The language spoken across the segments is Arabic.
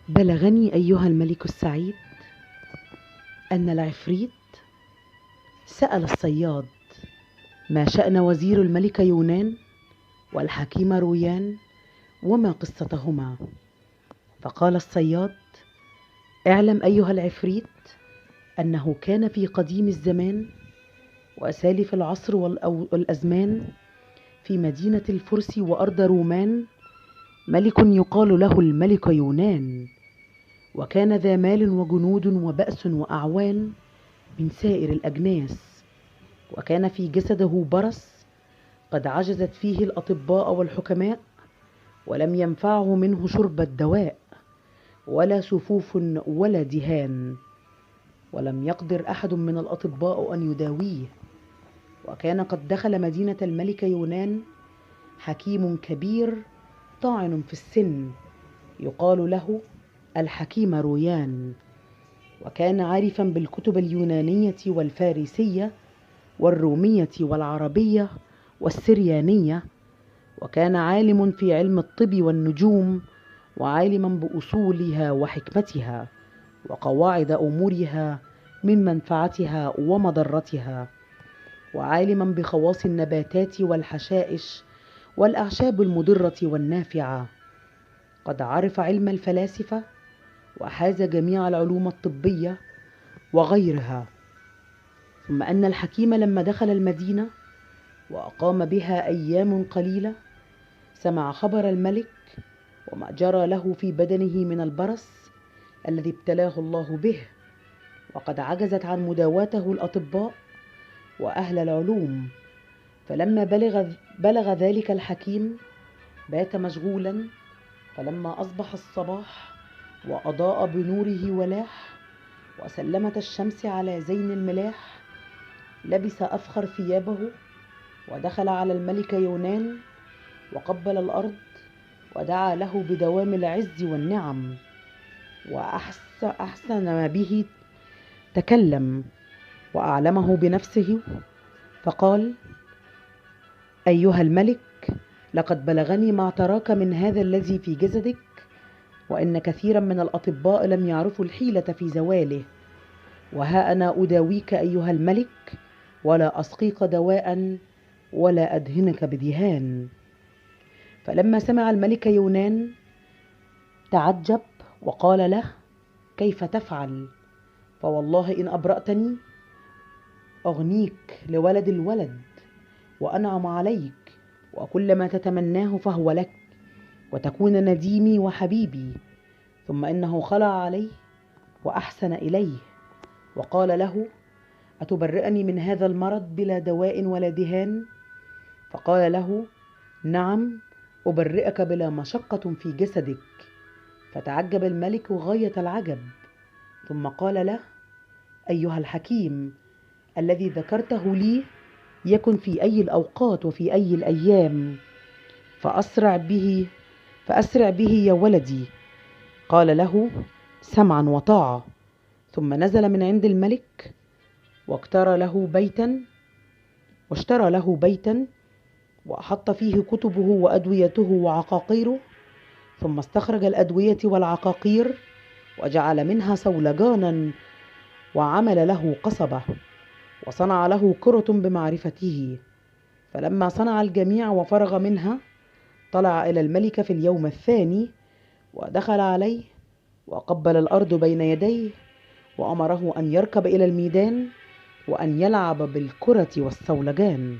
بلغني أيها الملك السعيد أن العفريت سأل الصياد: ما شأن وزير الملك يونان والحكيم رويان وما قصتهما؟ فقال الصياد: اعلم أيها العفريت أنه كان في قديم الزمان وأسالف العصر والأزمان في مدينة الفرس وأرض رومان ملك يقال له الملك يونان، وكان ذا مال وجنود وبأس وأعوان من سائر الأجناس، وكان في جسده برص قد عجزت فيه الأطباء والحكماء، ولم ينفعه منه شرب الدواء ولا سفوف ولا دهان، ولم يقدر أحد من الأطباء أن يداويه. وكان قد دخل مدينة الملك يونان حكيم كبير طاعن في السن يقال له الحكيم رويان، وكان عارفا بالكتب اليونانية والفارسية والرومية والعربية والسريانية، وكان عالم في علم الطب والنجوم، وعالما بأصولها وحكمتها وقواعد أمورها من منفعتها ومضرتها، وعالما بخواص النباتات والحشائش والأعشاب المضرة والنافعة. قد عرف علم الفلاسفة وحاز جميع العلوم الطبية وغيرها. ثم أن الحكيم لما دخل المدينة وأقام بها أيام قليلة سمع خبر الملك وما جرى له في بدنه من البرص الذي ابتلاه الله به، وقد عجزت عن مداواته الأطباء وأهل العلوم. فلما بلغ ذلك الحكيم بات مشغولا، فلما أصبح الصباح وأضاء بنوره ولاح وسلمت الشمس على زين الملاح، لبس أفخر ثيابه ودخل على الملك يونان وقبل الأرض ودعا له بدوام العز والنعم، وأحسن ما به تكلم وأعلمه بنفسه، فقال: أيها الملك، لقد بلغني ما تراك من هذا الذي في جسدك، وإن كثيرا من الأطباء لم يعرفوا الحيلة في زواله، وها أنا أداويك أيها الملك، ولا أسقيك دواء ولا أدهنك بدهان. فلما سمع الملك يونان تعجب وقال له: كيف تفعل؟ فوالله إن أبرأتني أغنيك لولد الولد وأنعم عليك، وكل ما تتمناه فهو لك، وتكون نديمي وحبيبي. ثم إنه خلع عليه وأحسن إليه وقال له: أتبرئني من هذا المرض بلا دواء ولا دهان؟ فقال له: نعم، أبرئك بلا مشقة في جسدك. فتعجب الملك غاية العجب، ثم قال له: أيها الحكيم، الذي ذكرته لي يكن في أي الأوقات وفي أي الأيام، فأسرع به يا ولدي. قال له: سمعا وطاعة. ثم نزل من عند الملك واشترى له بيتا وأحط فيه كتبه وأدويته وعقاقيره، ثم استخرج الأدوية والعقاقير وجعل منها صولجانا، وعمل له قصبة، وصنع له كرة بمعرفته. فلما صنع الجميع وفرغ منها طلع إلى الملك في اليوم الثاني ودخل عليه وقبل الأرض بين يديه، وأمره أن يركب إلى الميدان وأن يلعب بالكرة والصولجان.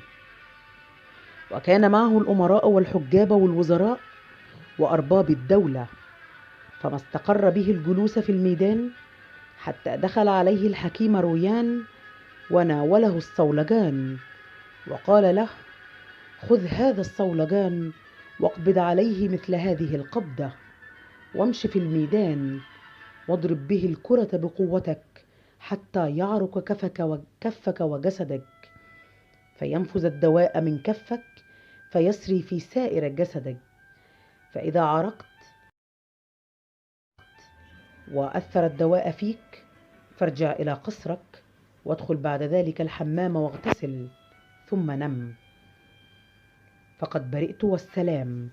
وكان معه الأمراء والحجاب والوزراء وأرباب الدولة، فما استقر به الجلوس في الميدان حتى دخل عليه الحكيم رويان وناوله الصولجان وقال له: خذ هذا الصولجان واقبض عليه مثل هذه القبضة، وامش في الميدان واضرب به الكرة بقوتك حتى يعرق كفك وجسدك، فينفذ الدواء من كفك فيسري في سائر جسدك. فإذا عرقت وأثر الدواء فيك فارجع إلى قصرك، وادخل بعد ذلك الحمام واغتسل، ثم نم، فقد برئت والسلام.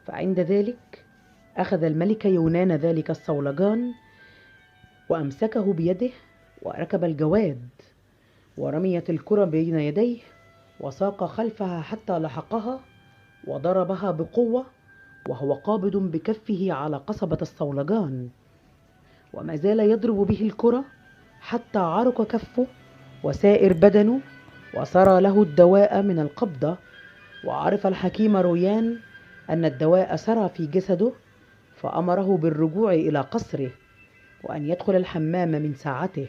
فعند ذلك أخذ الملك يونان ذلك الصولجان وأمسكه بيده، وركب الجواد، ورميت الكرة بين يديه، وساق خلفها حتى لحقها، وضربها بقوة وهو قابض بكفه على قصبة الصولجان، وما زال يضرب به الكرة حتى عرق كفه وسائر بدنه، وسرى له الدواء من القبضة. وعرف الحكيم رويان أن الدواء سرى في جسده، فأمره بالرجوع إلى قصره، وأن يدخل الحمام من ساعته.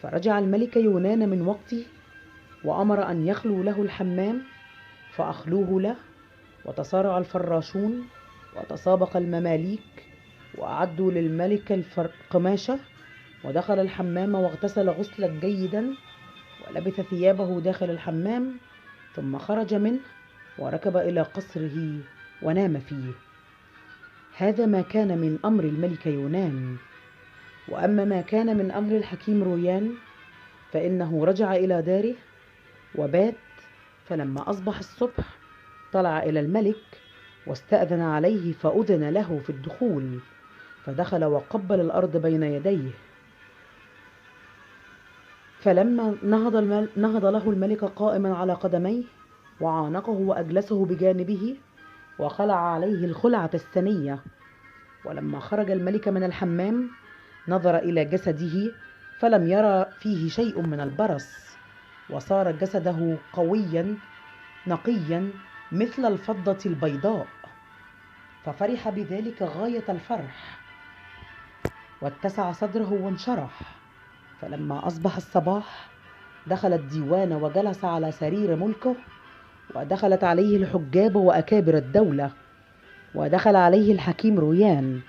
فرجع الملك يونان من وقته، وأمر أن يخلو له الحمام، فأخلوه له. وتصارع الفراشون، وتسابق المماليك، وأعدوا للملك القماشة، ودخل الحمام واغتسل غسلا جيدا، ولبث ثيابه داخل الحمام، ثم خرج منه وركب إلى قصره ونام فيه. هذا ما كان من أمر الملك يونان. وأما ما كان من أمر الحكيم رويان فإنه رجع إلى داره وبات، فلما أصبح الصبح طلع إلى الملك واستأذن عليه، فأذن له في الدخول، فدخل وقبل الأرض بين يديه. فلما نهض له الملك قائما على قدميه، وعانقه وأجلسه بجانبه، وخلع عليه الخلعة الثانية. ولما خرج الملك من الحمام نظر إلى جسده، فلم يرى فيه شيء من البرص، وصار جسده قويا نقيا مثل الفضة البيضاء، ففرح بذلك غاية الفرح، واتسع صدره وانشرح. فلما أصبح الصباح دخل الديوان وجلس على سرير ملكه، ودخلت عليه الحجاب وأكابر الدولة، ودخل عليه الحكيم رويان،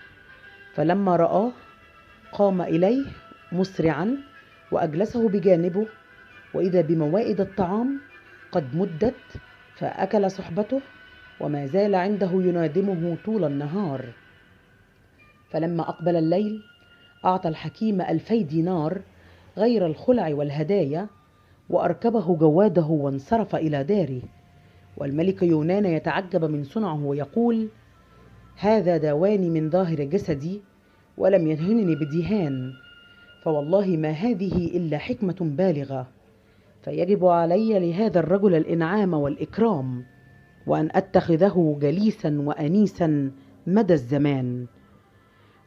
فلما رآه قام إليه مسرعا وأجلسه بجانبه، وإذا بموائد الطعام قد مدت، فأكل صحبته، وما زال عنده ينادمه طول النهار. فلما أقبل الليل أعطى الحكيم 2000 دينار غير الخلع والهدايا، وأركبه جواده وانصرف إلى داره. والملك يونان يتعجب من صنعه ويقول: هذا داواني من ظاهر جسدي، ولم يدهنني بدهان، فوالله ما هذه إلا حكمة بالغة، فيجب علي لهذا الرجل الإنعام والإكرام، وأن أتخذه جليسا وأنيسا مدى الزمان.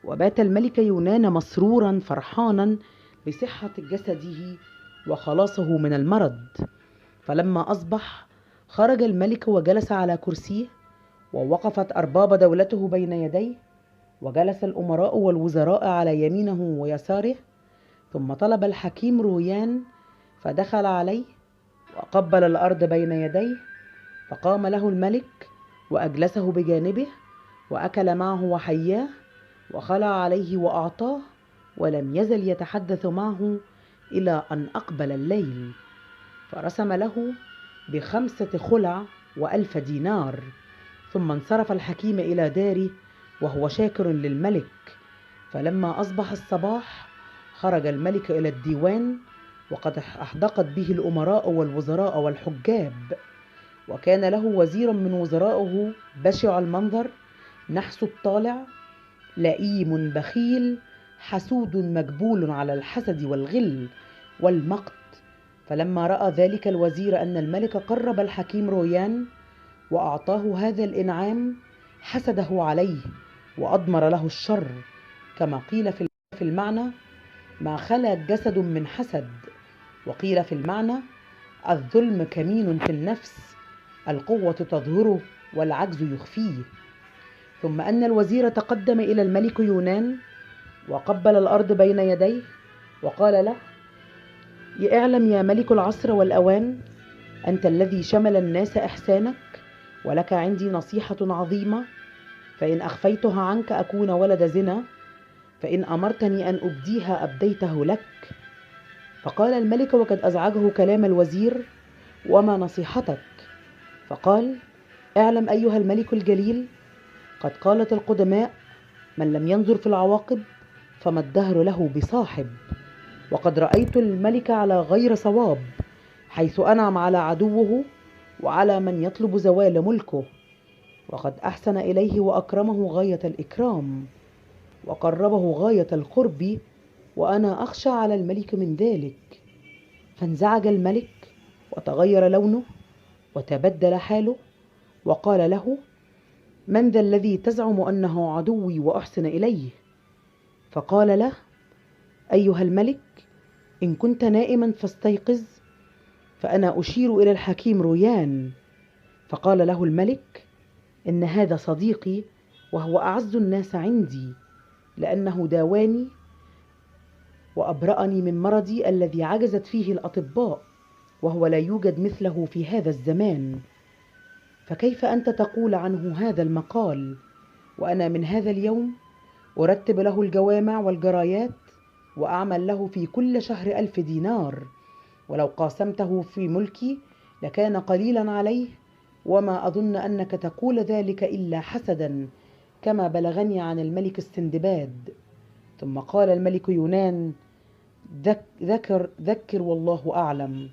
وبات الملك يونان مسرورا فرحانا بصحة جسده وخلاصه من المرض. فلما أصبح خرج الملك وجلس على كرسيه، ووقفت أرباب دولته بين يديه، وجلس الأمراء والوزراء على يمينه ويساره. ثم طلب الحكيم رويان، فدخل عليه وقبل الأرض بين يديه، فقام له الملك وأجلسه بجانبه، وأكل معه وحياه، وخلع عليه وأعطاه، ولم يزل يتحدث معه إلى أن أقبل الليل. فرسم له ب5 خلع و1000 دينار. ثم انصرف الحكيم إلى داره وهو شاكر للملك. فلما أصبح الصباح خرج الملك إلى الديوان، وقد أحدقت به الأمراء والوزراء والحجاب. وكان له وزير من وزرائه بشع المنظر، نحس الطالع، لئيم بخيل، حسود مجبول على الحسد والغل والمقت. فلما رأى ذلك الوزير أن الملك قرب الحكيم رويان وأعطاه هذا الإنعام، حسده عليه وأضمر له الشر، كما قيل في المعنى: ما خلا جسد من حسد. وقيل في المعنى: الظلم كمين في النفس، القوة تظهره والعجز يخفيه. ثم أن الوزير تقدم إلى الملك يونان وقبل الأرض بين يديه، وقال له: اعلم يا ملك العصر والأوان، أنت الذي شمل الناس إحسانك، ولك عندي نصيحة عظيمة، فإن أخفيتها عنك أكون ولد زنا، فإن أمرتني أن أبديها أبديته لك. فقال الملك وقد أزعجه كلام الوزير: وما نصيحتك؟ فقال: اعلم أيها الملك الجليل، قد قالت القدماء: من لم ينظر في العواقب فما الدهر له بصاحب. وقد رأيت الملك على غير صواب، حيث أنعم على عدوه وعلى من يطلب زوال ملكه. وقد أحسن إليه وأكرمه غاية الإكرام وقربه غاية القرب، وأنا أخشى على الملك من ذلك. فانزعج الملك وتغير لونه وتبدل حاله، وقال له: من ذا الذي تزعم أنه عدوي وأحسن إليه؟ فقال له: أيها الملك، إن كنت نائما فاستيقظ، فأنا أشير إلى الحكيم رويان. فقال له الملك: إن هذا صديقي، وهو أعز الناس عندي، لأنه داواني وأبرأني من مرضي الذي عجزت فيه الأطباء، وهو لا يوجد مثله في هذا الزمان. فكيف أنت تقول عنه هذا المقال، وأنا من هذا اليوم أرتب له الجوامع والجرايات، وأعمل له في كل شهر 1000 دينار، ولو قاسمته في ملكي لكان قليلا عليه، وما أظن أنك تقول ذلك إلا حسدا، كما بلغني عن الملك السندباد. ثم قال الملك يونان: ذكر والله أعلم.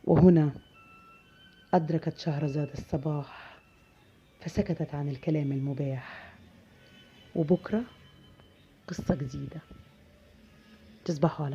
وهنا أدركت شهرزاد الصباح، فسكتت عن الكلام المباح. وبكرة قصة جديدة. تصبحوا على